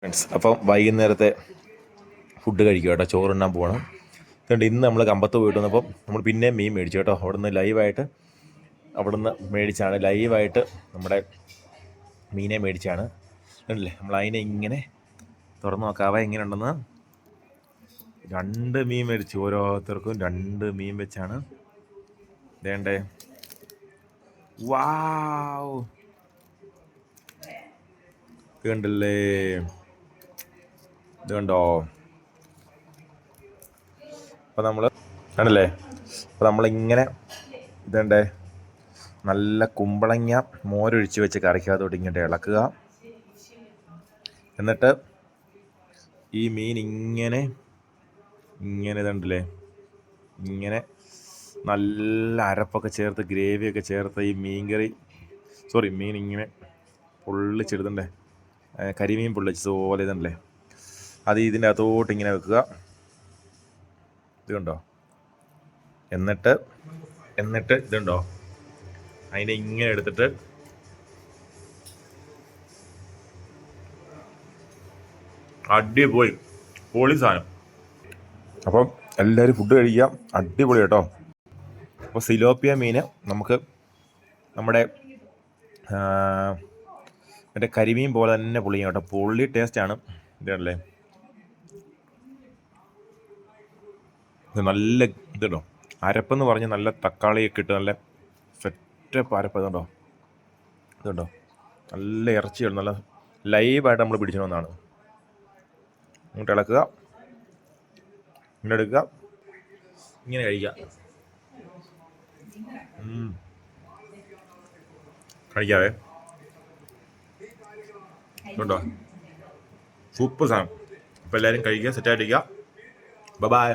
Friends, അപ്പം വൈകുന്നേരത്തെ food കഴിക്കുക കേട്ടോ. ചോറുണ്ണാൻ പോകണം. അതുകൊണ്ട് ഇന്ന് നമ്മൾ കമ്പത്ത് പോയിട്ട് വന്നപ്പം നമ്മൾ പിന്നെയും മീൻ മേടിച്ചു കേട്ടോ. അവിടുന്ന് ലൈവായിട്ട് നമ്മുടെ മീനെ മേടിച്ചാണ്. കണ്ടില്ലേ, നമ്മൾ അതിനെ ഇങ്ങനെ തുറന്ന് നോക്കാവേ എങ്ങനെയുണ്ടെന്ന്. 2 മീൻ മേടിച്ചു, ഓരോരുത്തർക്കും 2 മീൻ വെച്ചാണ്. വേണ്ടേ, വാവ്, കണ്ടല്ലേ, ഇത് കണ്ടോ. അപ്പോൾ നമ്മൾ കണ്ടല്ലേ, അപ്പോൾ നമ്മളിങ്ങനെ ഇതണ്ടേ നല്ല കുമ്പളങ്ങ മോരൊഴിച്ച് വെച്ച് കറിക്കകത്തോട്ട് ഇങ്ങോട്ട് ഇളക്കുക. എന്നിട്ട് ഈ മീൻ ഇങ്ങനെ ഇതണ്ടല്ലേ, ഇങ്ങനെ നല്ല അരപ്പൊക്കെ ചേർത്ത് ഗ്രേവിയൊക്കെ ചേർത്ത് ഈ മീൻ ഇങ്ങനെ പൊള്ളിച്ചെടുത്തണ്ടേ, കരിമീൻ പൊള്ളിച്ചതുപോലെ ഇതണ്ടല്ലേ, അത് ഇതിൻ്റെ അകത്തോട്ട് ഇങ്ങനെ വെക്കുക. ഇത് കണ്ടോ. എന്നിട്ട് ഇതുണ്ടോ, അതിനെ ഇങ്ങനെ എടുത്തിട്ട് പൊളി സാധനം. അപ്പം എല്ലാവരും ഫുഡ് കഴിക്കുക, അടിപൊളി കേട്ടോ. അപ്പോൾ സിലോപ്പിയ മീൻ നമുക്ക് നമ്മുടെ മറ്റേ കരിമീൻ പോലെ തന്നെ പൊളിയും കേട്ടോ. പൊള്ളി ടേസ്റ്റാണ്. ഇതല്ലേ, നല്ല ഇതുണ്ടോ, അരപ്പെന്ന് പറഞ്ഞ് നല്ല തക്കാളിയൊക്കെ ഇട്ട് നല്ല സെറ്റപ്പ് അരപ്പ്. ഇതുണ്ടോ, നല്ല ഇറച്ചിയാണ്, നല്ല ലൈവായിട്ട് നമ്മൾ പിടിച്ചണമെന്നാണ്. ഇങ്ങോട്ട് ഇളക്കുക, ഇങ്ങനെ എടുക്കുക, ഇങ്ങനെ കഴിക്കാവേ. ഇതുണ്ടോ, സൂപ്പർ സാധനം. അപ്പോൾ എല്ലാവരും കഴിക്കുക, സെറ്റായിട്ടിരിക്കുക. ബൈ.